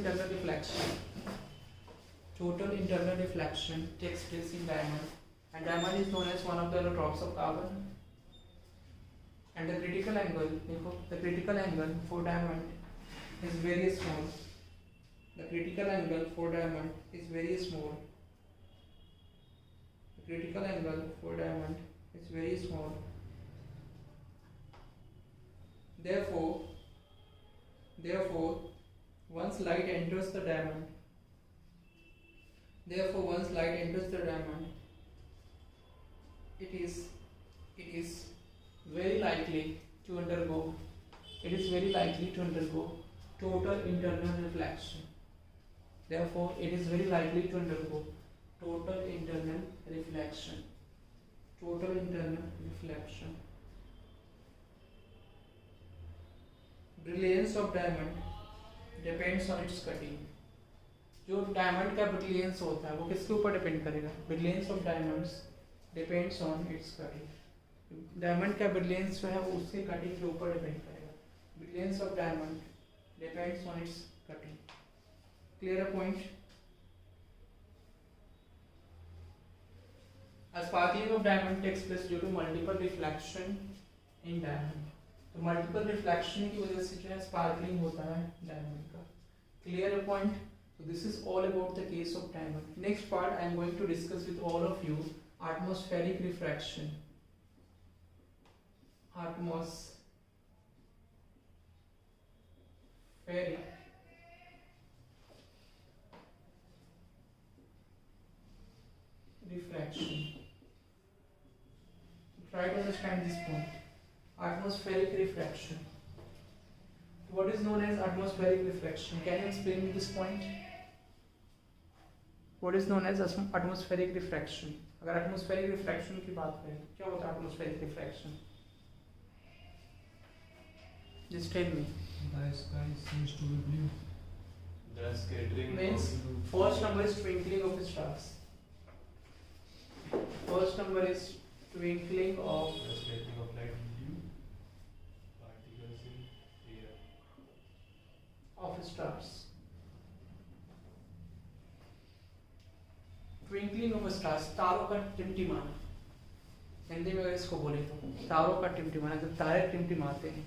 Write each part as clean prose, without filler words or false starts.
internal reflection. Total internal reflection takes place in diamond, and diamond is known as one of the allotropes of carbon. And the critical angle, the critical angle for diamond is very small. The critical angle for diamond is very small. The critical angle for diamond is very small. Therefore, once light enters the diamond, it is very likely to undergo total internal reflection. Therefore, it is very likely to undergo total internal reflection. Brilliance of diamond depends on its cutting. जो diamond का brilliance होता है वो किसके ऊपर depend करेगा? Brilliance of diamonds depends on it's cutting. Diamond का brilliance जो है वो उसके कटिंग के ऊपर डिपेंड करेगा. Brilliance of diamond depends on it's cutting. Clear a point? A sparkling of diamond takes place due to multiple reflection in diamond. तो multiple reflection की वजह से जो है स्पार्कलिंग होता है डायमंड का. Clear a point? So this is all about the case of diamond. Next part I am going to discuss with all of you atmospheric refraction. Atmospheric refraction. Try to understand this point. Atmospheric refraction. What is known as atmospheric refraction? Can you explain me this point? What is known as atmospheric refraction? अगर atmospheric refraction की बात करें, क्या होता है atmospheric refraction? Just tell me. The sky seems to be blue. The scattering Means of blue. first number is twinkling of stars. First number is twinkling of The scattering of light blue particles in air. stars. Twinkling of stars, तारों का टिमटिमाना. हिंदी में अगर इसको बोले तो तारों का टिमटिमाना. जब तारे टिमटिमाते हैं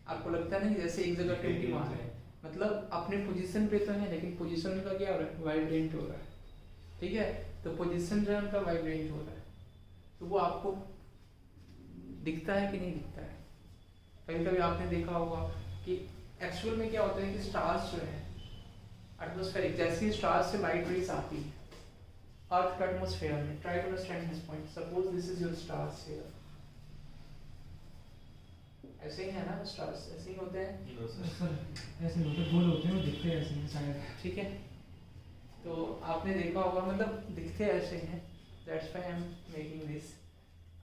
आपको लगता नहीं जैसे एक जगह टिमटिमा है, मतलब अपने पोजीशन पे तो है लेकिन पोजीशन का क्या हो रहा है? वाइब्रेंट हो रहा है. ठीक है, तो पोजीशन जो है उनका वाइब्रेंट हो रहा है. तो वो आपको दिखता है कि नहीं दिखता है? कभी कभी आपने देखा होगा कि एक्चुअल में क्या होता है कि स्टार्स जो है एटमॉस्फेरिक, जैसे स्टार्स से लाइट रेज आती है अर्थ का एटमॉस्फेयर में. Try to understand this point. Suppose this is your stars here. ऐसे ही है ना स्टार्स, ऐसे ही होते हैं. ऐसे होते गोल होते हैं, वो दिखते हैं ऐसे शायद. ठीक है, तो आपने देखा होगा मतलब दिखते ऐसे हैं. That's why I am making this.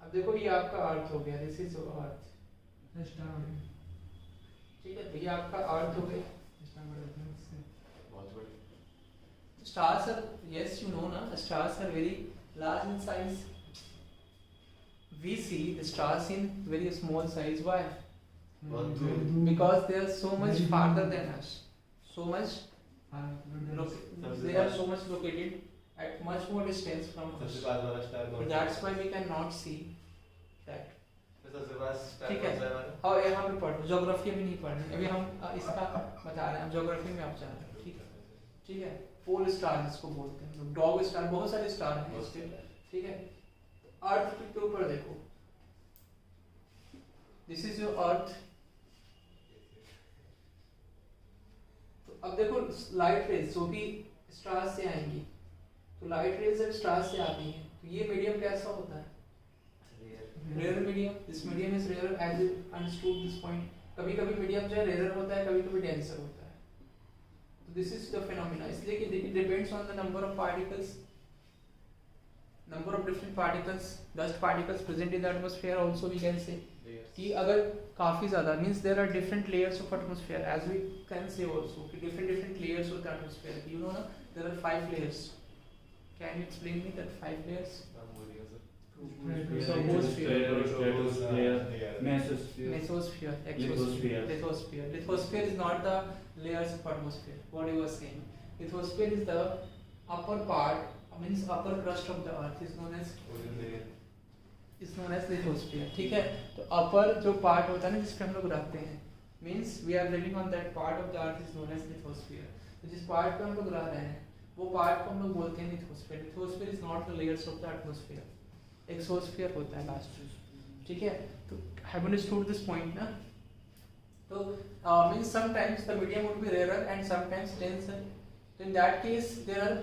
अब देखो ये आपका अर्थ हो गया, this is your earth. Star हो गया. ठीक है, तो ये आपका अर्थ हो गया. स्टार बड़ा होता है उससे. बहुत बड़ी. Stars are, yes you know na, stars are very large in size. We see the stars in very small size. Why? Because they are so much farther than us. So much, they are so much located at much more distance from us. सबसे पास वाला star कौन सा है? That's why we cannot see that. तो सबसे पास star ठीक कौन सा है है, हमारा? और यहाँ पे पढ़ो. ज्योग्राफी अभी नहीं पढ़नी, अभी हम इसका बता रहे हैं. ज्योग्राफी में आप जा रहे हैं. ठीक है, ठीक है. पोल स्टार जिसको बोलते हैं, डॉग स्टार, बहुत सारे स्टार हैं इसके. ठीक है, अर्थ के ऊपर देखो. This is your earth. तो अब देखो लाइट रेज जो भी स्टार से आएंगी, तो लाइट रेज जब स्टार से आती हैं तो ये मीडियम कैसा होता है? Rare medium. This medium is rare as you understood this point. कभी कभी मीडियम जो है रेयर होता है, कभी कभी डेंसर होता है. तो दिस इज द फिनोमेना. इसलिए कि it depends on the number of particles, number of different particles, dust particles present in the atmosphere. Also we can say कि अगर काफी ज्यादा means there are different layers of atmosphere, as we can say also कि different layers of the atmosphere. You know ना, there are 5 layers. Can you explain me that 5 layers? Mesosphere, exosphere, lithosphere. Lithosphere is not the layers of atmosphere. What you were saying. Lithosphere is the upper part, means upper crust of the earth is known as lithosphere. ठीक है, तो upper जो part होता है ना जिसपे हम लोग रहते हैं, means we are living on that part of the earth is known as lithosphere. तो जिस part पे हम लोग रह रहे हैं वो part को हम लोग बोलते हैं lithosphere. Lithosphere is not the layers of the atmosphere. Exosphere होता है last. ठीक है, तो have you understood this point ना? तो means sometimes the medium would be rarer and sometimes denser. So in that case there are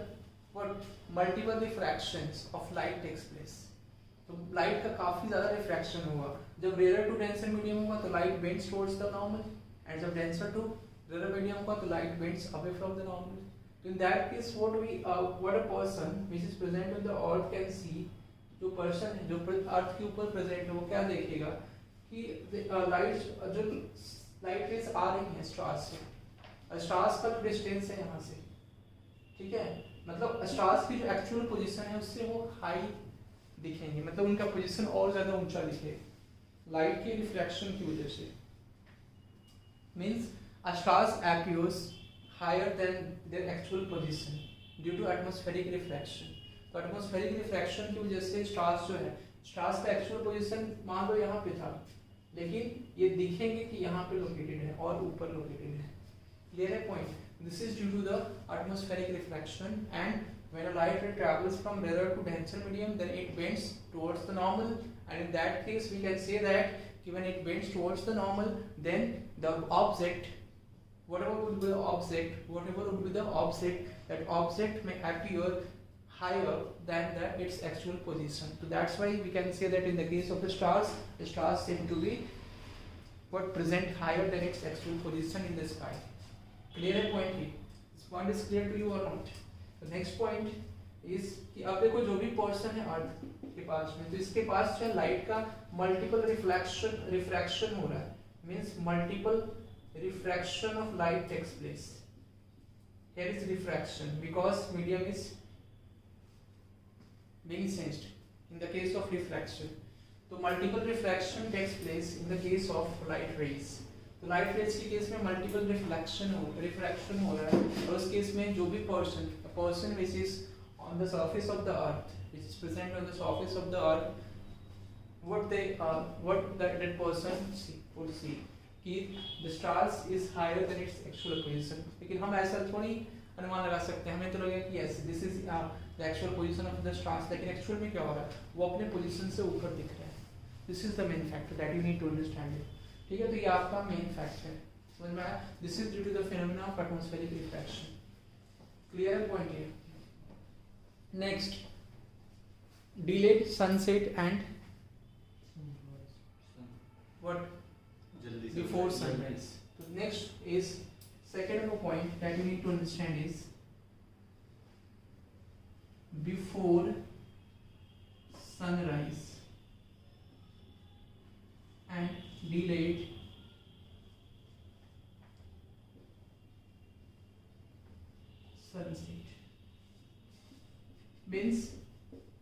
what multiple refractions of light takes place. तो light का काफी ज्यादा रिफ्रैक्शन होगा. जब रेयर टू डेंसर मीडियम होगा तो light bends towards the normal, and जब denser to rare medium होगा तो light bends away from the normal. तो in that case what a person which is present on the earth can see, जो person है जो अर्थ के ऊपर present है वो क्या देखेगा कि लाइट रेज आ रही है स्टार्स से. स्टार्स का डिस्टेंस है यहाँ से, ठीक है, मतलब स्टार्स की जो एक्चुअल पोजीशन है उससे वो हाई दिखेंगे, मतलब उनका पोजीशन और ज्यादा ऊंचा दिखेगा लाइट के रिफ्लेक्शन की वजह से. Means stars appears higher than their actual position due to atmospheric refraction. तो atmospheric refraction की वजह से स्टार्स जो है, स्टार्स का एक्चुअल पोजीशन मान लो यहाँ पे था, लेकिन ये दिखेंगे कि यहाँ पे लोकेटेड है और ऊपर लोकेटेड है. क्लियर है point? This is due to the atmospheric refraction, and when a light ray travels from rarer to denser medium, then it bends towards the normal, and in that case we can say that when it bends towards the normal, then the object, whatever would be the object, that object may appear higher than its actual position. So that's why we can say that in the case of the stars seem to be present higher than its actual position in the sky. Clear है point he? This point is clear to you or not? The next point is कि अब देखो जो भी person है अर्थ के पास में, तो इसके पास जो लाइट का मल्टीपल रिफ्रैक्शन हो रहा है, means multiple refraction of light takes place. Here is refraction because medium is being changed in the case of refraction. तो multiple refraction takes place in the case of light rays. तो light rays के case में multiple refraction हो रहा है, और उस case में जो भी person which is on the surface of the earth, which is present on the surface of the earth, what that person would see कि the stars is higher than its actual position. लेकिन हम ऐसा थोड़ी अनुमान लगा सकते हैं, हमें तो लगेगा कि yes this is the actual position of the stars, लेकिन एक्चुअल में क्या हो रहा है, वो अपने पोजीशन से ऊपर दिख रहा है. This is the main factor that you need to understand it. ठीक है, तो ये आपका मेन फैक्ट है, समझ में आया? This is due to the phenomena of atmospheric refraction. Clear है पॉइंट ये? Next, delayed sunset and what before sunrise. तो next is second point that you need to understand is before sunrise and delayed sunset. Means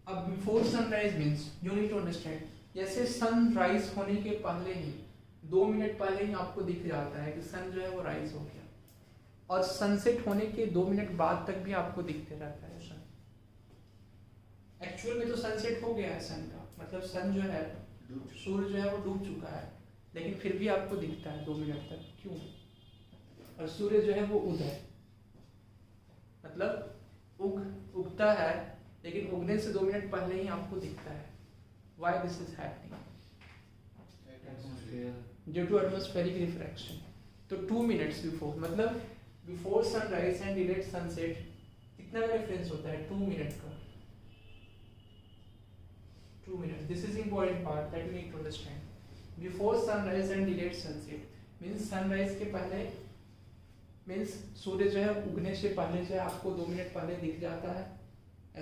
अब before sunrise means you need to understand, जैसे sunrise होने के पहले ही 2 minute पहले ही आपको दिख जाता है कि सन जो है वो राइज हो गया, और सनसेट होने के 2 मिनट बाद तक भी आपको दिखते रहता है सन. एक्चुअल में तो सनसेट हो गया है सन का, मतलब सन जो है सूर्य जो है वो डूब चुका है, लेकिन फिर भी आपको दिखता है 2 मिनट तक. क्यों? और सूर्य जो है वो उदय, मतलब उगता है, लेकिन उगने से 2 मिनट पहले ही आपको दिखता है. Why this is happening? Due to atmospheric refraction. तो 2 मिनट्स बिफोर, मतलब before sunrise and delayed sunset, कितना का डिफरेंस होता है? 2 मिनट का. 2 minutes. This is important part that you need to understand. Before sunrise and delayed sunset means sunrise के पहले means सूर्य जो है उगने से पहले जो है आपको 2 मिनट पहले दिख जाता है,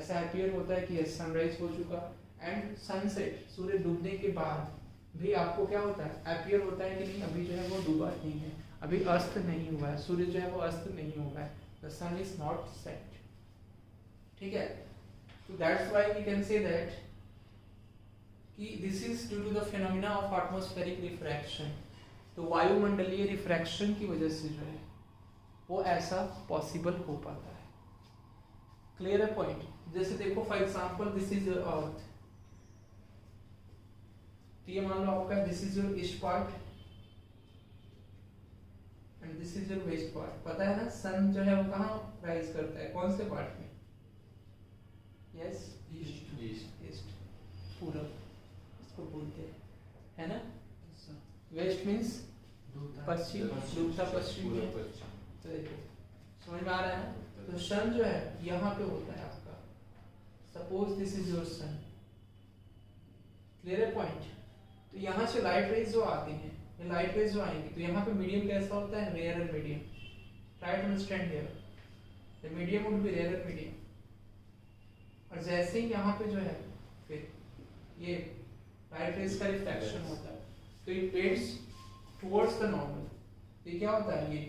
ऐसा अपीयर होता है कि यस सनराइज हो चुका. एंड सनसेट सूर्य डूबने के बाद भी आपको क्या होता है, अपीयर होता है कि नहीं अभी जो है वो डूबा नहीं है, अभी अस्त नहीं हुआ है, सूर्य जो है वो अस्त नहीं हुआ है, the sun is not set. ठीक है, तो that's why we can say that कि this is due to the phenomena of atmospheric refraction. तो वायुमंडलीय रिफ्रैक्शन की वजह से जो है वो ऐसा पॉसिबल हो पाता है। क्लियर है पॉइंट? जैसे देखो for example this is your earth, तो ये मान लो आपका this is your east part and this is your west part. पता है ना सन जो है वो कहाँ राइज करता है, कौन से पार्ट में? यस, ईस्ट, पूरब इसको बोलते हैं, है ना। वेस्ट मीन्स पश्चिम, डूबता पश्चिम में। तो देखो समझ में आ रहा है ना। तो सन जो है यहाँ पे होता है आपका, suppose this is your son. Clear है पॉइंट? तो यहाँ से लाइट रेज जो आती हैं, ये लाइट रेज जो आएंगी, तो यहाँ पे मीडियम कैसा होता है? Rare medium. Try to understand here, the medium would be rare medium. और जैसे ही यहाँ पे जो है फिर ये लाइट रेज का रिफ्लेक्शन होता है, तो it bends towards the normal. ये क्या होता है? ये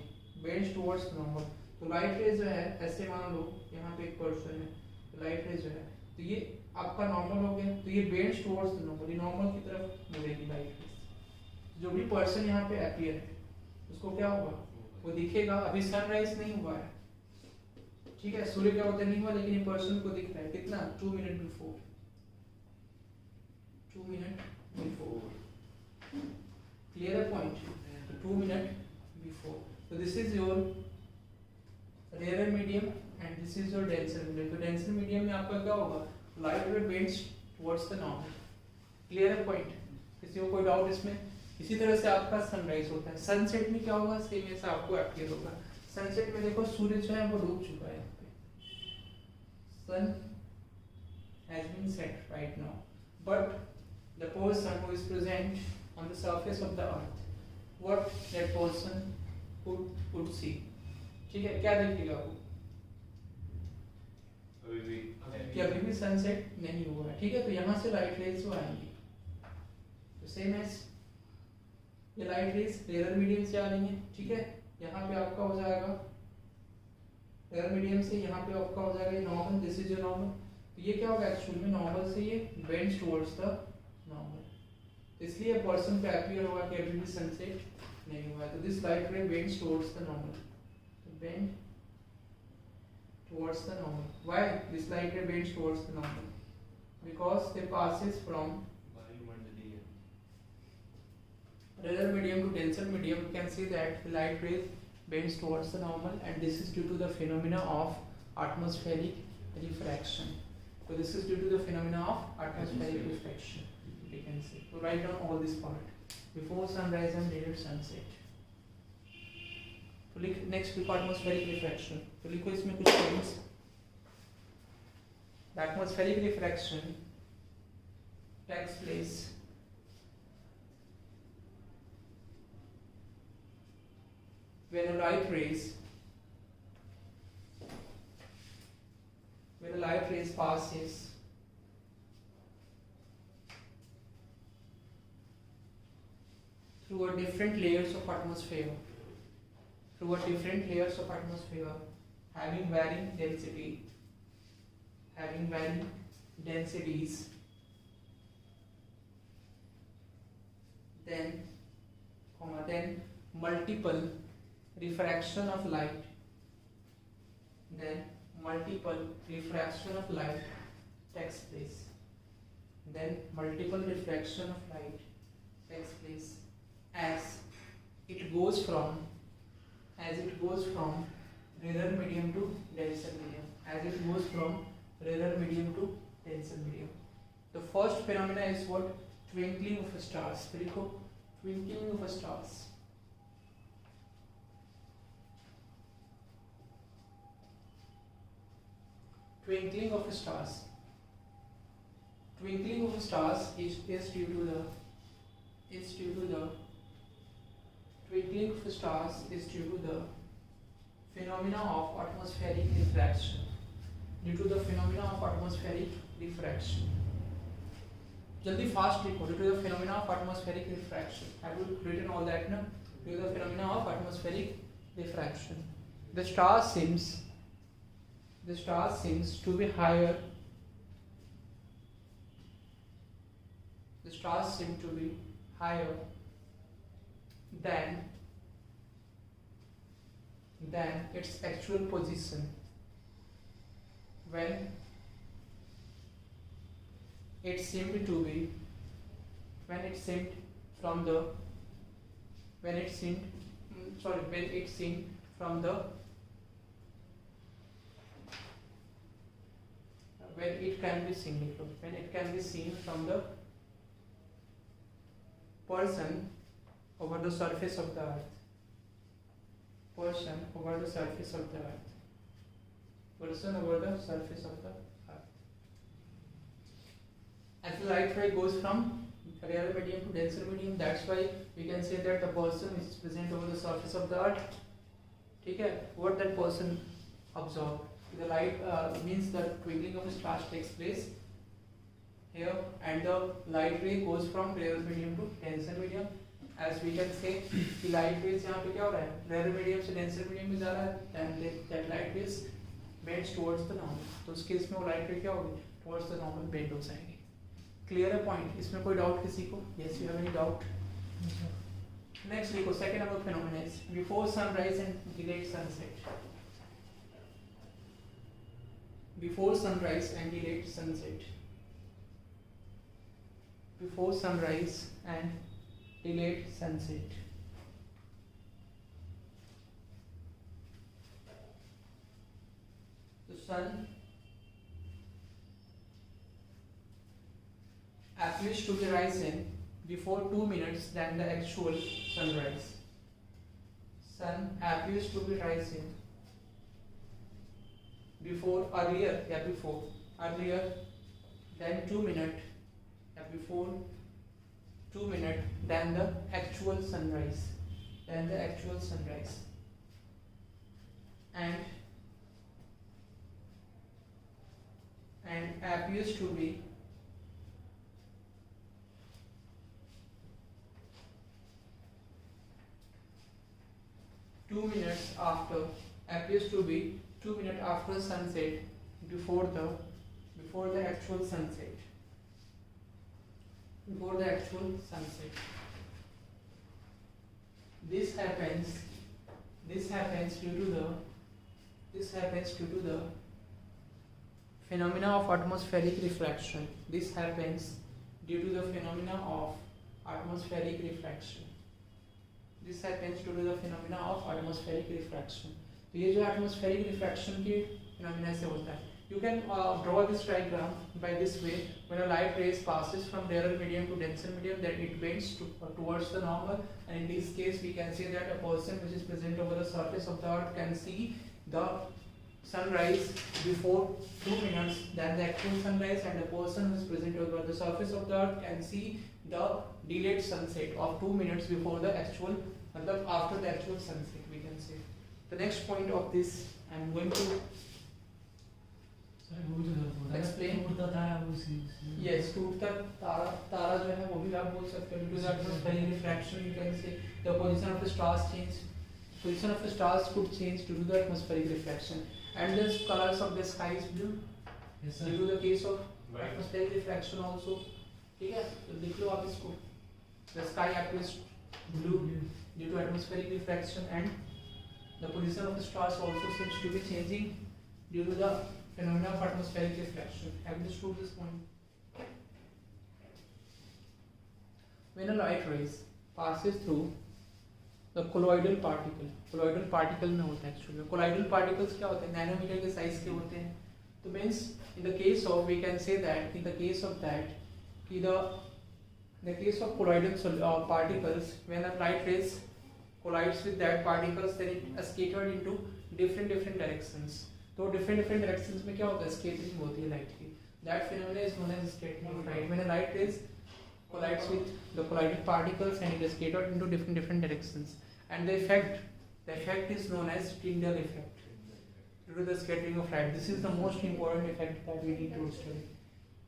बेंड्स टुवर्ड्स द नॉर्मल। तो लाइट रेज जो है ऐसे मान लो यहाँ पे एक पर्सन है, तो लाइट रेज जो है तो ये आपका नॉर्मल हो गया, तो ये बेंड्स टुवर्ड्स द नॉर्मल, ये नॉर्मल की तरफ मुड़ेगी लाइट रेज। जो भी पर्सन यहाँ पे अपीयर है उसको क्या होगा? वो दिखेगा। अभी सनराइज नहीं हुआ है, ठीक है, सूर्य का उदय नहीं हुआ, लेकिन ये पर्सन को दिख रहा है कितना? 2 minute before, 2 minute before. Clear है पॉइंट? 2 minute before. तो this is your rare medium and this is your denser medium. तो डेंसर मीडियम में आपका क्या होगा? Light will bends towards the normal. Clear है पॉइंट? किसी को कोई डाउट इसमें? इसी तरह से आपका सनराइज होता है। सनसेट में क्या होगा? सेम ऐसा आपको अपीयर होगा। सनसेट में देखो सूर्य जो है वो डूब चुका है, यहाँ पे sun has been set right now, but the person who is present on the surface of the earth, what that person could see, ठीक है, क्या देखेगा वो? कि अभी भी सनसेट नहीं हुआ है, ठीक है। तो यहाँ से लाइट रेज जो आएंगी, तो सेम एज ये लाइट रेज रेयर मीडियम से आ रही है, ठीक है। यहाँ पे आपका हो जाएगा रेयर मीडियम से, यहाँ पे आपका हो जाएगा ये normal, this is your normal. तो ये क्या होगा एक्चुअली में? नॉर्मल से ये बेंड्स टुवर्ड्स द नॉर्मल, इसलिए पर्सन पे अपीयर होगा कि अभी भी सनसेट नहीं हुआ है। तो this light ray bends towards the normal, तो bend towards the normal. Why this light ray bends towards the normal? Because they passes from rarer medium to denser medium. You can see that the light ray bends towards the normal, and this is due to the phenomena of atmospheric refraction. So this is due to the phenomena of atmospheric refraction. We can see. So write down all this part before sunrise and later sunset. तो लिख next लिखो atmospheric refraction. तो लिखो इसमें कुछ points. The atmospheric refraction takes place when a light rays passes through a different layers of atmosphere, having varying densities, then multiple refraction of light, takes place. As it goes from rarer medium to denser medium. The first phenomena is what? Twinkling of stars. देखो twinkling of stars. Twinkling of stars is due to the twinkling of stars is due to the phenomena of atmospheric refraction. जल्दी fast लिखो, due to the phenomena of atmospheric refraction. Have you written all that? No? Due to the phenomena of atmospheric refraction, the star seems to be higher. The stars seem to be higher than its actual position when it seemed to be when it seemed from the when it seemed from the when it can be seen from the person over the surface of the earth. Person over the surface of the earth. Person over the surface of the earth. As the light ray goes from rarer medium to denser medium, that's why we can say that the person is present over the surface of the earth. ठीक है? What that person absorbed. The light means the twinkling of stars takes place here, and the light ray goes from rarer medium to denser medium. As we can say कि light rays यहाँ पे क्या हो रहा है, rarer medium से denser medium में जा रहा है, and that light rays bends towards the normal. तो उस केस में वो light ray क्या होगी, towards the normal bend हो जाएगी. Clear है point? इसमें कोई doubt किसी को? Yes, you have any doubt? Next देखो, second number phenomenon is before sunrise and delayed sunset. Before sunrise and delayed sunset. Before sunrise and delayed sunset. The sun appears to be rising before 2 minutes than the actual sunrise. Sun appears to be rising earlier than 2 minutes before 2 minutes than the actual sunrise. And appears to be two minutes after sunset before the actual sunset. This happens due to the phenomena of atmospheric refraction. This happens due to the phenomena of atmospheric refraction. तो ये जो atmospheric refraction के phenomena से होता है. You can draw this diagram by this way. When a light rays passes from rarer medium to denser medium, then it bends towards the normal, and in this case we can say that a person which is present over the surface of the earth can see the sunrise before 2 minutes than the actual sunrise, and a person who is present over the surface of the earth can see the delayed sunset of 2 minutes before the actual, after the actual sunset, we can say. The next point of this I am going to explain. Yes, टूटता तारा जो है वो भी आप बोल सकते हो. Due to the atmospheric refraction, you can say the position of the stars change. Position of the stars could change due to the atmospheric refraction, and the colors of the sky is blue. Yes, sir. Due to the case of atmospheric refraction also. ठीक है, तो देख लो आप इसको. The sky appears blue due to atmospheric refraction, and the position of the stars also seems to be changing due to the phenomena of atmospheric refraction. Have you understood this point? When a light rays passes through the colloidal particle में होता है actually. Colloidal particles क्या होते हैं? Nanometre के size के होते हैं. तो means in the case of, we can say that in the case of that कि the case of colloidal particles, when a light rays collides with that particles, then it is scattered into different directions. तो different directions में क्या होता है? Scattering होती है light की. That phenomena is known as scattering of light. When a light rays collides with the collided particles and it is scattered into different directions, and the effect is known as Tyndall effect due to the scattering of light. This is the most important effect that we need to study.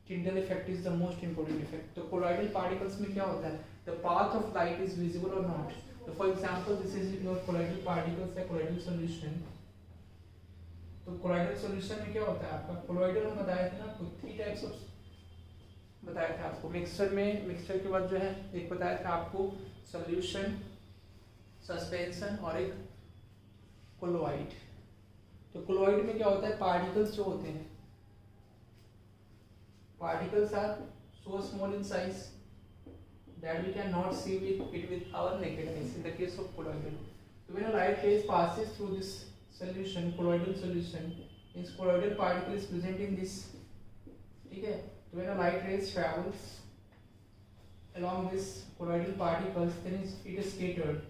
Tyndall effect is the most important effect. तो colloidal particles में क्या होता है? The path of light is visible or not. So for example, this is your colloidal particles या colloidal solution. तो colloidal solution में क्या होता है आपका? Colloidal हम बताए थे ना आपको 3 types of बताया था आपको मिक्सचर के बाद जो है एक बताया था आपको सॉल्यूशन, सस्पेंशन और एक कोलोइड। तो कोलोइड में क्या होता है, पार्टिकल्स जो होते हैं, particles are so small in size that we cannot see it with our naked eyes in the case of colloidal. So when a light ray passes through this solution, colloidal solution, means colloidal particle is present in this, ठीक है। So when a light ray travels along this colloidal particles, then it is scattered.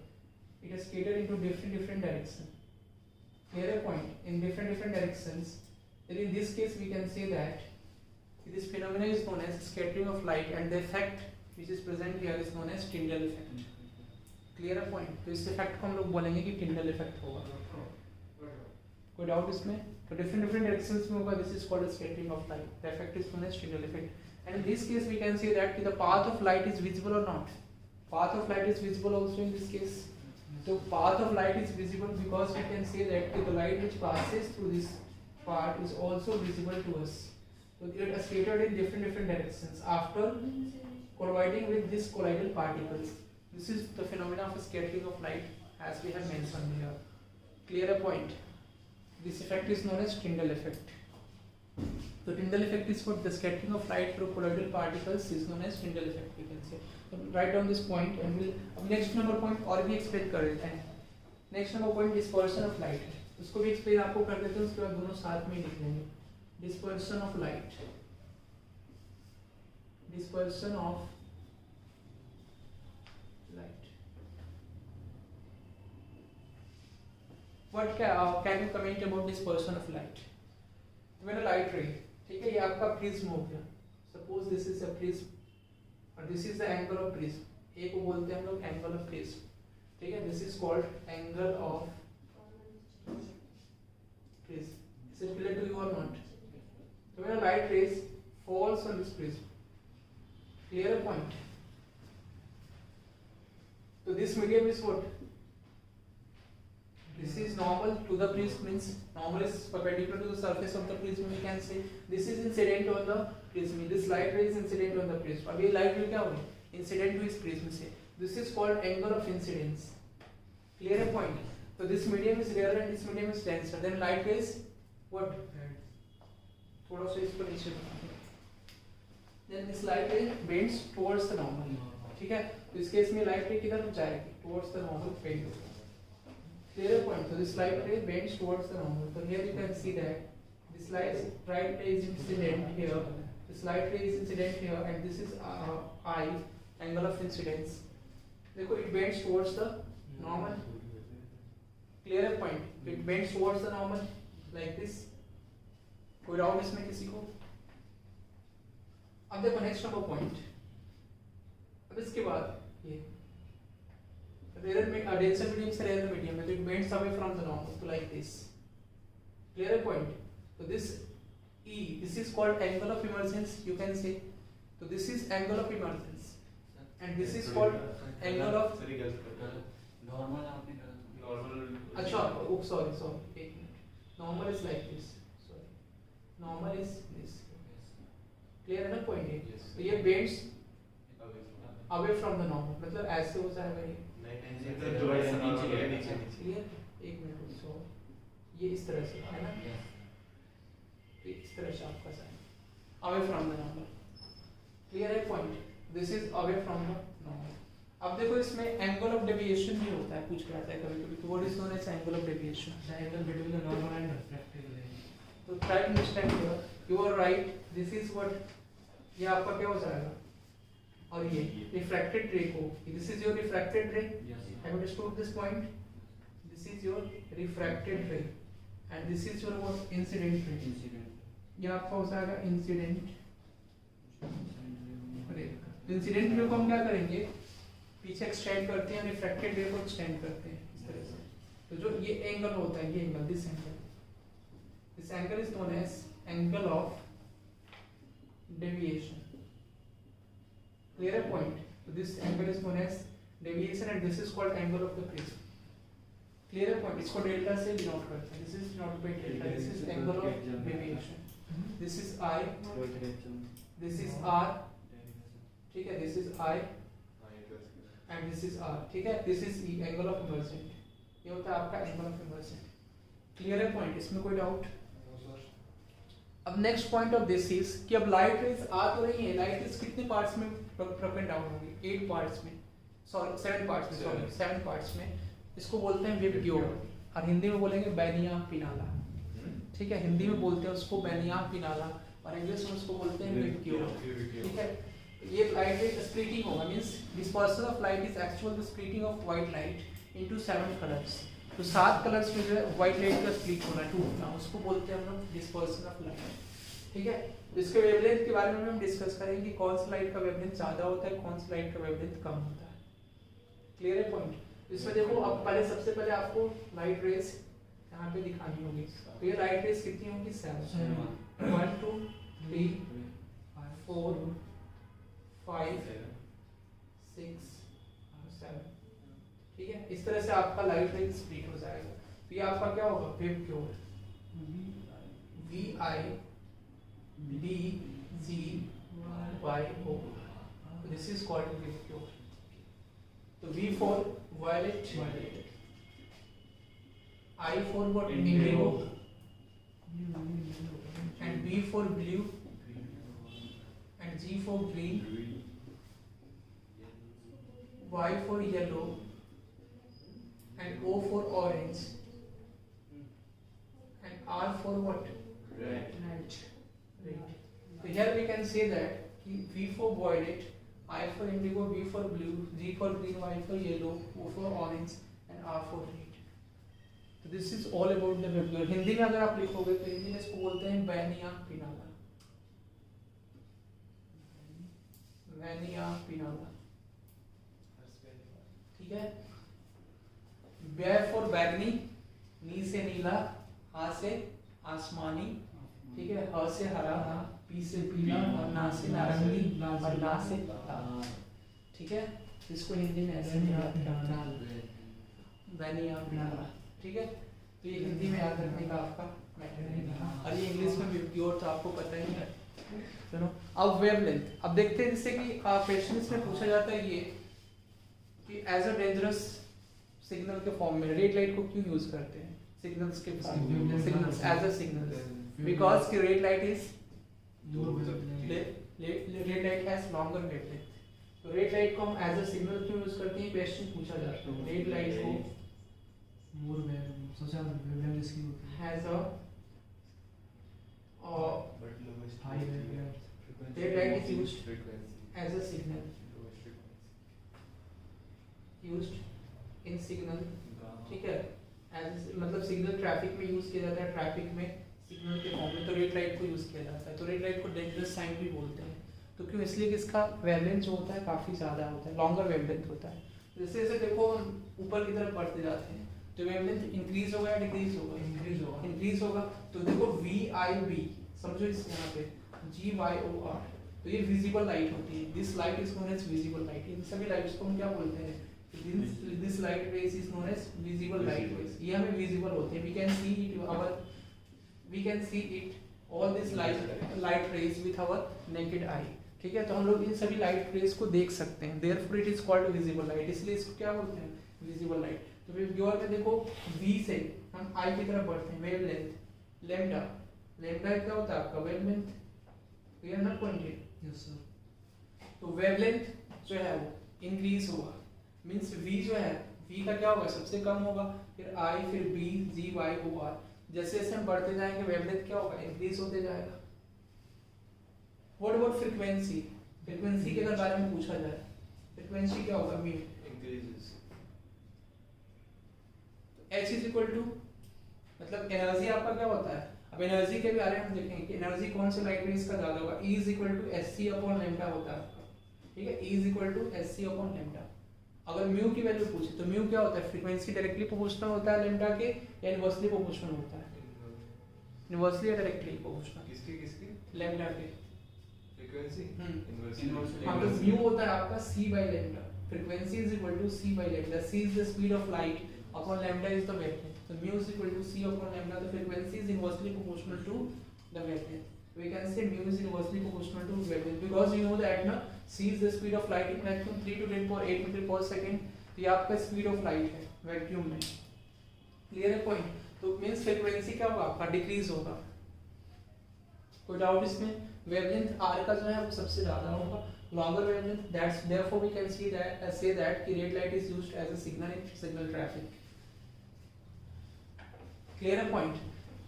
It is scattered into different directions. Clear a point? In different directions. Then in this case we can say that this phenomenon is known as scattering of light, and the effect which is present here is known as Tyndall effect. Clear a point? तो इस effect को हम लोग बोलेंगे कि Tyndall effect होगा। कोई doubt इसमें? तो different directions में होगा, this is called scattering of light. The effect is known as Tyndall effect. And in this case we can say that the path of light is visible or not. Path of light is visible also in this case. So path of light is visible because we can say that the light which passes through this part is also visible to us. So it is scattered in different directions after colliding with these colloidal particles. This is the phenomena of scattering of light as we have mentioned here. Clear a point? This effect is known as Tyndall effect. So Tyndall effect is what the scattering of light through colloidal particles is known as Tyndall effect, we can say. So write down this point and we'll next number point और भी explain कर देते हैं. Next number point dispersion of light. उसको भी explain आपको कर देते हैं, उसके बाद दोनों साथ में लिख लेंगे. Dispersion of light. Dispersion of light. What can you comment about dispersion of light? When a light ray, ठीक है, ये आपका प्रिज्म हो गया. Suppose this is a prism और this is the angle of prism. एक को बोलते हैं हम लोग angle of prism. ठीक है, this is called angle of prism. Is it clear to you or not? So when a light rays falls on this prism, clear a point. So this medium is what? This is normal to the prism, means normal is perpendicular to the surface of the prism. We can say this is incident on the prism. This light ray is incident on the prism. अब ये light ray क्या होगी? Incident to इस prism से. This is called angle of incidence. Clear a point. So this medium is rarer and this medium is denser. Then light rays what? थोड़ा सा इसको नीचे बनाते हैं. Then this light ray bends towards the normal. ठीक है? तो इस केस में light ray किधर जाएगी? Towards the normal bend. Clear point. So this light ray bends towards the normal. So here you can see that this light ray is incident here. This light ray is incident here, and this is I, angle of incidence. देखो it bends towards the normal. Clear point. It bends towards the normal like this. कोई doubt इसमें किसी को? अब देखो next number point. अब इसके बाद ये rarer denser medium से rarer medium है, तो it bends away from the normal, so like this. Clear point. So this E, this is called angle of emergence, you can say. So this is angle of emergence, and this is called angle of normal. आपने कहा normal. अच्छा, oh sorry, एक minute. Normal is like this. Sorry, normal is this. Clear है ना point है? तो ये bends away from the normal, मतलब ऐसे हो जाएगा ये. क्लियर? एक मिनट सो ये इस तरह से है ना, तो इस तरह से आपका sign away from the normal. Clear है point? This is away from the normal. अब देखो इसमें एंगल ऑफ डेविएशन भी होता है, पूछ के आता है कभी कभी. तो what is known as angle of deviation? The angle between the normal and refracted ray. तो try to understand here. You are right. This is what, ये आपका क्या हो जाएगा, और ये रिफ्रैक्टेड रे को, दिस इज योर रिफ्रैक्टेड रे. Have you understood this point? This is your refracted ray, and this is your what? Incident ray. ये आपका हो जाएगा इंसिडेंट रे. इंसिडेंट रे को हम क्या करेंगे, पीछे एक्सटेंड करते हैं, रिफ्रैक्टेड रे को एक्सटेंड करते हैं इस तरह से. तो जो ये एंगल होता है, ये angle, this angle is known as angle of deviation. Clear point. So this angle is known as deviation, and this is called angle of the prism. Clear point. इसको डेल्टा से डिनोट करते हैं. This is denoted by delta. This is angle of deviation. This is I. This is R. ठीक है, this is I and this is R, ठीक है, this is E, angle of emergent, ये होता है आपका एंगल ऑफ इमर्जेंट। क्लियर है point, इसमें कोई डाउट? अब नेक्स्ट पॉइंट ऑफ दिस इज कि अब लाइट रेज आ तो रही है, लाइट रेज कितने पार्ट्स में प्रोपेंड डाउन होगी? 8 पार्ट्स में, सॉरी 7 पार्ट्स में, सॉरी 7 पार्ट्स में। इसको बोलते हैं वेव ग्योर, और हिंदी में बोलेंगे बैनिया पिनाला, ठीक है, हिंदी में बोलते हैं उसको बैनिया पिनाला, और इंग्लिश में उसको बोलते हैं वेव ग्योर, ठीक है। ये लाइट रेज स्प्लिटिंग होगा, means dispersal of light is actual splitting of white light into 7 colours. तो 7 कलर्स में जो है व्हाइट लाइट का स्प्लिट होना, टूटना, उसको बोलते हैं हम लोग डिस्पर्सन ऑफ लाइट, ठीक है। तो इसके वेवलेंथ के बारे में हम डिस्कस करेंगे कि कौन सी लाइट का वेवलेंथ ज्यादा होता है, कौन सी लाइट का वेवलेंथ कम होता है। क्लियर है पॉइंट? इसमें देखो, अब पहले सबसे पहले आपको लाइट रेज यहाँ पे दिखानी होगी। तो ये लाइट रेज कितनी होंगी? 7, 1 2 3 4 5 6 7, ठीक है। इस तरह से आपका लाइट रेज स्प्लिट हो जाएगा। तो ये आपका क्या होगा? वेव ग्योर, VI DGYO, this is called wave cure. So V for violet, I for what? Indigo, and B for blue, and G for green, Y for yellow, and O for orange, and R for what? Red. So here we can say that V for violet, I for indigo, B for blue, G for green, Y for yellow, O for orange, and R for red. So this is all about the wave cure. Hindi में अगर आप लिखोगे तो हिंदी में इसको बोलते हैं बैनिया पिनाला, बैनिया पिनाला, ठीक है। बै for बैगनी, नी से नीला, आ से आसमानी, ठीक है, ह से हरा, पी से पीला, और ना से नारंगी, और ला से लाल, ठीक है। इसको हिंदी में ऐसे याद रखना, बैनिया पिनाला, ठीक है। तो ये हिंदी में याद रखने का आपका मैटर है, और ये इंग्लिश में वेव क्योर तो आपको पता ही है, सुनो। अब वेवलेंथ, अब देखते हैं, जैसे कि क्वेश्चन इसमें पूछा जाता है ये कि एज अ डेंजरस सिग्नल के फॉर्म में रेड लाइट को क्यों यूज करते हैं? सिग्नल्स के फॉर्म में, signals as a signal, because की red light is red light has longer wavelength. तो रेड लाइट को हम एज अ सिग्नल क्यों यूज करते हैं? क्वेश्चन पूछा जाता है। रेड लाइट को मोर सबसे ज्यादा वेवलेंथ इसकी होती है, has a high wavelength. Red light is used as a signal, used in signal, ठीक है, एज मतलब सिग्नल ट्रैफिक में यूज किया जाता है, ट्रैफिक में सिग्नल के फॉर्म में। तो रेड लाइट को यूज किया जाता है। तो रेड लाइट को डेंजरस साइन भी बोलते हैं। तो क्यों? इसलिए कि इसका वेवलेंथ जो होता है काफी ज्यादा होता है, लॉन्गर वेवलेंथ होता है। जैसे जैसे देखो हम ऊपर की तरफ बढ़ते जाते हैं तो वेवलेंथ इंक्रीज होगा या डिक्रीज होगा? इंक्रीज होगा, इंक्रीज होगा। तो देखो VIB, समझो इस यहाँ पे GYOR, तो ये विजिबल लाइट होती है। This light is known as visible light. इन सभी लाइट्स को हम क्या बोलते हैं? This light rays is known as visible light rays. ये हमें विजिबल होते हैं, we can see it all this light rays with our naked eye, ठीक है। तो हम लोग इन सभी लाइट रेज को देख सकते हैं, therefore it is called visible light, इसलिए इसको क्या बोलते हैं? Visible light. तो वेव क्योर में देखो V से हम I की तरफ बढ़ते हैं, वेवलेंथ लैम्डा, लैम्डा क्या होता है आपका? वेवलेंथ। क्लियर ना पॉइंट? Yes sir. तो वेवलेंथ जो है वो इंक्रीज होगा, मींस V जो है, V का क्या होगा? सबसे कम होगा, फिर I, फिर B, G, Y, O, R। जैसे जैसे हम बढ़ते जाएंगे वेवलेंथ क्या होगा? इंक्रीज होते जाएगा। What about frequency? फ्रीक्वेंसी के अगर बारे में पूछा जाए, फ्रीक्वेंसी क्या होगा? Mu increases, H is equal to, मतलब एनर्जी आपका क्या होता है? अब एनर्जी के बारे में हम देखेंगे कि एनर्जी कौन से लाइट रेज का ज्यादा होगा। E is equal to SC upon lambda होता है आपका, ठीक है। E is equal to SC upon lambda. अगर म्यू की वैल्यू पूछे तो म्यू क्या होता है? फ्रीक्वेंसी डायरेक्टली प्रोपोर्शनल होता है लैम्डा के या इनवर्सली प्रोपोर्शनल होता है? इनवर्सली या डायरेक्टली प्रोपोर्शनल? किसकी लैम्डा के फ्रीक्वेंसी इनवर्सली। हाँ, तो म्यू होता है आपका C by lambda. Frequency is equal to C by lambda. C is the speed of light upon lambda is the wavelength. So mu is equal to C upon lambda. The frequency is inversely proportional to the wavelength. We can say mu is inversely proportional to wavelength because you know that ना c is the speed of light in vacuum 3 to 10 power 8 metre पर second, तो ये आपका speed of light है vacuum में। Clear है point? तो means frequency क्या होगा आपका, डिक्रीज होगा। कोई डाउट इसमें? वेवलेंथ आर का जो है वो सबसे ज्यादा होगा, longer wavelength, that's therefore we can see that say that कि red light is used as a signal in signal traffic. Clear है पॉइंट?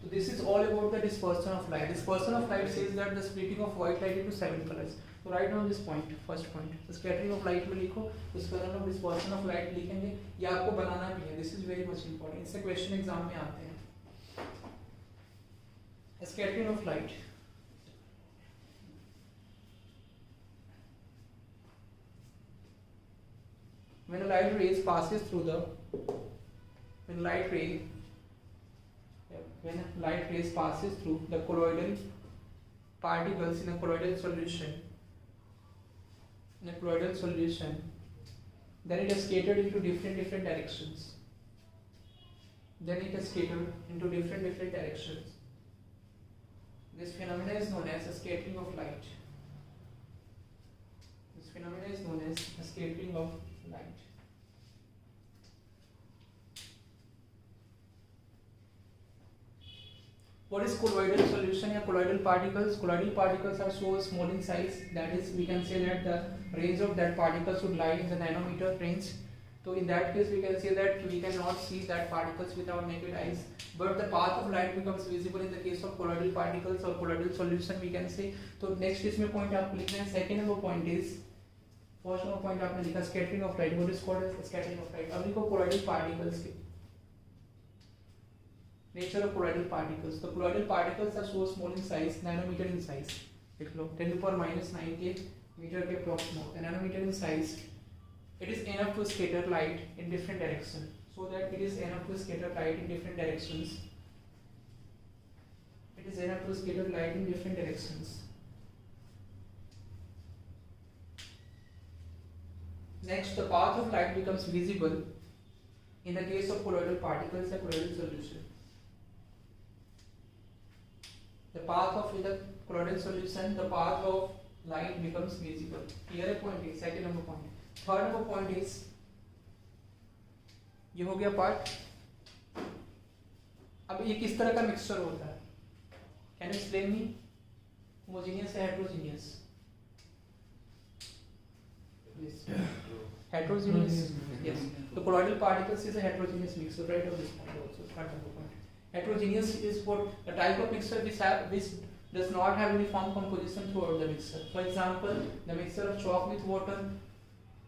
तो this is all about the dispersion of light. Dispersion of light says that the splitting of white light into 7 colours. तो write down this point, first point scattering of light में लिखो, उसके बाद हम dispersion of light लिखेंगे, ये आपको बनाना भी है, this is very much important, इससे क्वेश्चन एग्जाम में आते हैं। Scattering of light, when a light rays passes through the when light rays passes through the colloidal particles in a colloidal solution, then it is scattered into different directions. This phenomena is known as a scattering of light. What is colloidal solution या colloidal particles? Colloidal particles are so small in size that is we can say that the range of that particles would lie in the nanometer range. So in that case we can say that we cannot see that particles with our naked eyes, but the path of light becomes visible in the case of colloidal particles or colloidal solution we can say. तो next इसमें point आपको लिखना है, second number point is, first number point आपने लिखा scattering of light. What is called scattering of light? अब लिखो colloidal particles के nature of colloidal particles. The colloidal particles are so small in size, nanometer in size. लिख लो 10 to the power minus 9 के metre के approximate, nanometer in size. It is enough to scatter light in different directions. So that it is enough to scatter light in different directions. Next, the path of light becomes visible in the case of colloidal particles and colloidal solution. The path of the colloidal solution, the path of light becomes visible. Here a point is second number point. Third number point is, ये हो गया part. अब ये किस तरह का mixture होता है? Can you explain me? Homogeneous है heterogeneous? Heterogeneous. Yes. The colloidal particles is a heterogeneous mixture, right? On this point also, third number point. Heterogeneous is what the type of mixture which does not have uniform composition throughout the mixture. For example, the mixture of chalk with water,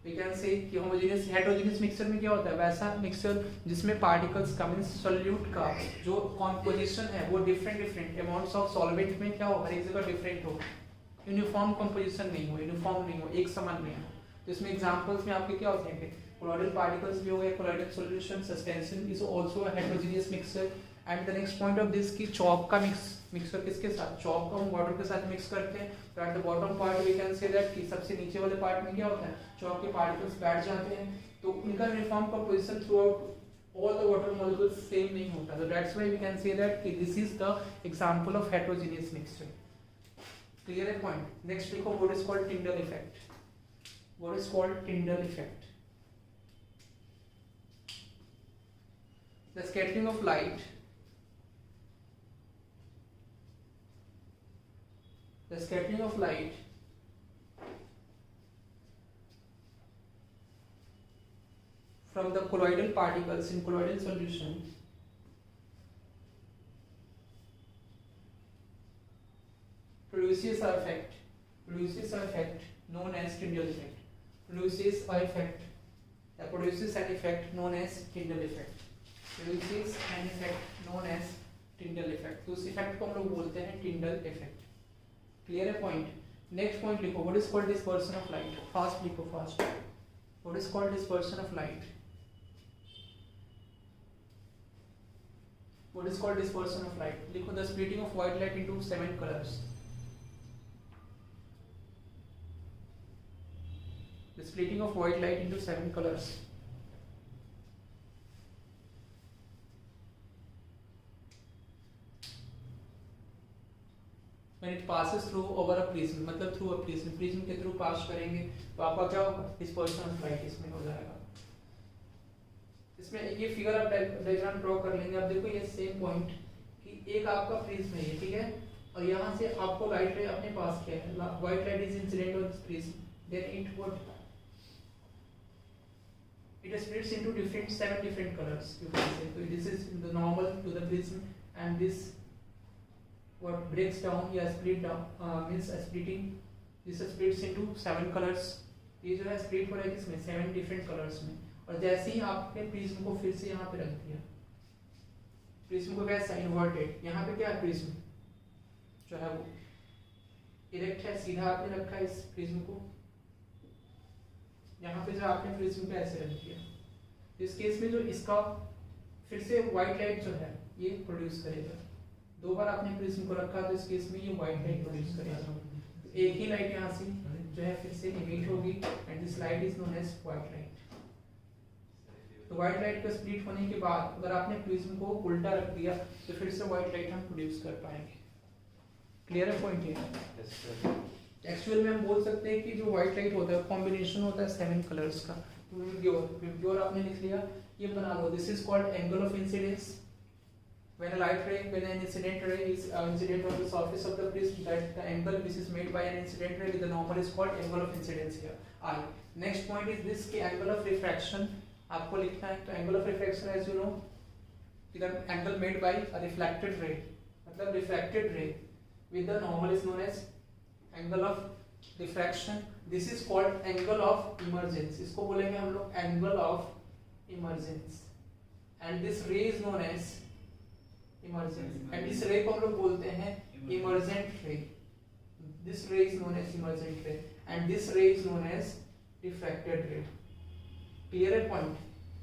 we can say कि homogeneous heterogeneous mixture में क्या होता है? वैसा mixture जिसमें particles का means solute का जो composition है वो different amounts of solvent में क्या हो, हर एक जगह different हो, uniform composition नहीं हो, uniform नहीं हो, एक समान नहीं हो। तो इसमें एग्जांपल्स में आपके क्या होते हैं? colloidal particles भी हो गए, colloidal solution, suspension is also a heterogeneous mixture. And the next point of this की चॉक का मिक्सर किसके साथ? चॉक को हम वाटर के साथ मिक्स करते हैं। तो at the bottom part we can say that कि सबसे नीचे वाले पार्ट में क्या होता है? चॉक के पार्टिकल्स बैठ जाते हैं, तो उनका uniform composition throughout all the water molecules same नहीं होता। तो that's why we can say that कि this is the example of heterogeneous mixture. Clear है पॉइंट? नेक्स्ट देखो, what is called Tyndall effect. What is called Tyndall effect? The scattering of light, the scattering of light from the colloidal particles in colloidal solution produces an effect known as Tyndall effect. Produces an effect known as Tyndall effect. Produces an effect known as Tyndall effect. तो उस effect को हम लोग बोलते हैं Tyndall effect. Clear है point? Next point लिखो, what is called dispersion of light. Fast लिखो, fast. What is called dispersion of light? What is called dispersion of light? लिखो, the splitting of white light into 7 colours. The splitting of white light into 7 colours. When it passes through over a prism, मतलब through a prism, prism के through pass करेंगे तो आपका क्या होगा, dispersion of light इसमें हो जाएगा। इसमें ये फिगर आप डायग्राम ड्रॉ कर लेंगे। अब देखो ये सेम पॉइंट कि एक आपका प्रिज्म है ये, ठीक है, और यहाँ से आपको लाइट रे अपने पास क्या है, white light is incident on this prism, then it what, it splits into seven different colors, you can say. So this is the normal to the prism, and this what breaks down, yeah, split down, means splitting, this splits into 7 colors। ये जो है split हो रहा है किसमें, 7 different colours में। और जैसे ही आपने प्रिज्म को फिर से यहाँ पे रख दिया, प्रिज्म को कैसा इन्वर्टेड, यहाँ पे क्या है, प्रिज्म जो है वो इरेक्ट है, सीधा आपने रखा है इस प्रिज्म को, यहाँ पे जो आपने प्रिज्म पे ऐसे रख दिया, इस केस में जो इसका फिर से व्हाइट लाइट जो है ये प्रोड्यूस करेगा। 2 बार आपने प्रिज्म को रखा तो इस केस में ये व्हाइट लाइट प्रोड्यूस करेगा। तो एक ही लाइट यहाँ से जो है फिर से इमिट होगी, and this light is known as white light. तो व्हाइट लाइट का स्प्लिट होने के बाद अगर आपने प्रिज्म को उल्टा रख दिया तो फिर से व्हाइट लाइट हम प्रोड्यूस कर पाएंगे। क्लियर है पॉइंट ये? एक्चुअल में हम बोल सकते हैं कि जो व्हाइट लाइट होता है कॉम्बिनेशन होता है 7 कलर्स का। विबग्योर आपने लिख लिया, ये बना लो, this is called angle of incidence. when a light ray, when an incident ray is incident on the surface of the prism, that the angle which is made by an incident ray with the normal is called angle of incidence here, I. Next point is this कि angle of refraction आपको लिखना है। तो angle of refraction as you know, the angle made by a reflected ray, मतलब refracted ray with the normal is known as angle of diffraction। This is called angle of emergence, इसको बोलेंगे हम लोग angle of emergence, and this ray is known as emergence, and इस ray को हम लोग बोलते हैं emergent ray। This ray is known as emergent ray, and this ray is known as refracted ray। Clear है point?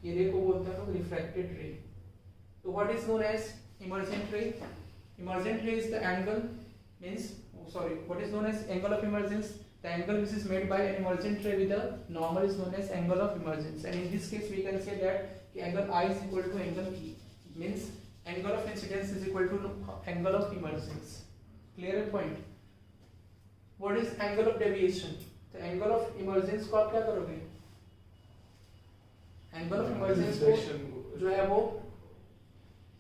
ये ray को बोलते हैं लोग refracted ray। तो what is known as emergent ray? Emergent ray is the angle, means what is known as angle of emergence? The angle which is made by an emergent ray with a normal is known as angle of emergence, and in this case we can say that angle I is equal to angle E, means angle of incidence is equal to angle of emergence। Clear point? What is angle of deviation? The angle of emergence को आप क्या करोगे? Angle of emergence को जो है वो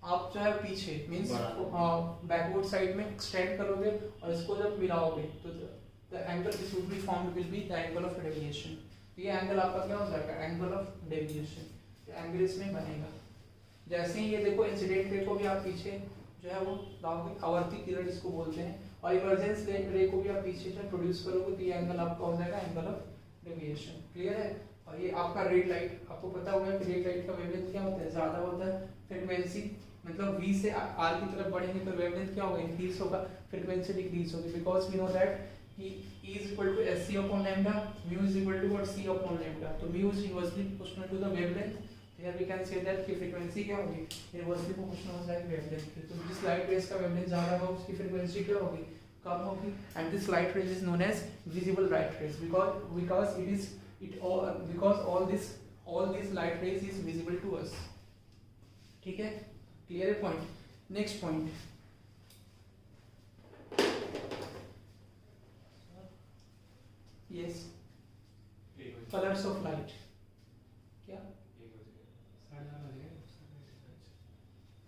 आप जो है पीछे मीन्स बैकवर्ड साइड में एक्सटेंड करोगे और इसको जब मिलाओगे तो the angle which would be formed will be the angle of deviation। ये एंगल आपका क्या हो जाएगा? Angle of deviation. एंगल इसमें बनेगा। जैसे ही ये देखो इंसिडेंट रे को भी आप पीछे जो है वो लाओगे, आवर्ती किरण जिसको बोलते हैं, और इमरजेंस रे को भी आप पीछे जो प्रोड्यूस करोगे तो ये एंगल आपका हो जाएगा एंगल ऑफ डेविएशन। क्लियर है? और ये आपका रेड लाइट, आपको पता होगा कि रेड लाइट का वेवलेंथ क्या होता है? ज्यादा होता है। फ्रीक्वेंसी मतलब v से r की तरफ बढ़ेंगे तो वेवलेंथ क्या होगा? इंक्रीज होगा, फ्रीक्वेंसी डिक्रीज होगी, बिकॉज वी नो दैट कि E is equal to SC upon lambda, mu is equal to what? C upon lambda। तो mu is inversely proportional to the wavelength। Here we can say that कि frequency क्या होगी? Inversely proportional हो जाएगी wavelength की। तो जिस light rays का wavelength ज़्यादा होगा उसकी frequency क्या होगी? कम होगी। And this light rays is known as visible light rays because all these light rays is visible to us। ठीक है? Clear point? Next point। Yes। Colors of light। क्या?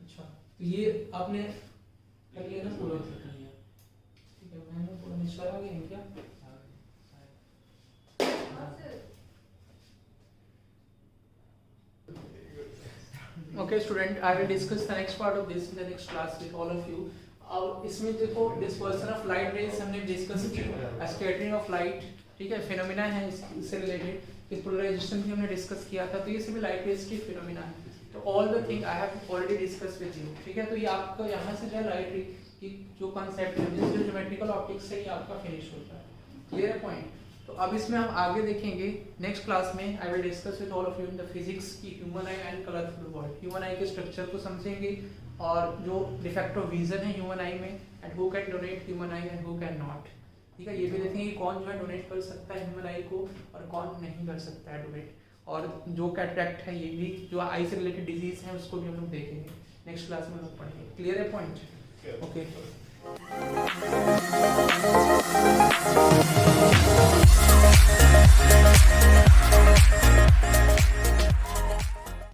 अच्छा, तो ये आपने कर लिया ना पूरा? ठीक है, मैंने पूरा निशान आ गया क्या? Okay student, I will discuss the next part of this in the next class with all of you। अब इसमें देखो डिस्पर्सन ऑफ लाइट रेज हमने डिस्कस की, स्कैटरिंग ऑफ लाइट, ठीक है, फिनोमिना है इससे रिलेटेड, फिर पोलराइजेशन भी हमने डिस्कस किया था। तो ये सभी लाइट रेज की फिनोमिना है। तो all the thing I have already discuss with you. ठीक है, तो ये आपका यहाँ से जो लाइट रे की जो कॉन्सेप्ट है, जो ज्योमेट्रिकल ऑप्टिक्स से ये आपका फिनिश होता है। क्लियर है पॉइंट? तो अब इसमें हम आगे देखेंगे नेक्स्ट क्लास में। I will discuss with all of you in the physics की human eye and colourful world. Human eye के स्ट्रक्चर को समझेंगे और जो डिफेक्ट ऑफ विजन है ह्यूमन आई में, and who can donate human eye and who can not. ठीक है, ये भी देखेंगे कौन जो है डोनेट कर सकता है ह्यूमन आई को और कौन नहीं कर सकता है डोनेट। और जो कैटरैक्ट है, ये भी जो आई से रिलेटेड डिजीज है उसको भी हम लोग देखेंगे नेक्स्ट क्लास में हम लोग पढ़ेंगे। क्लियर है पॉइंट? ओके। है।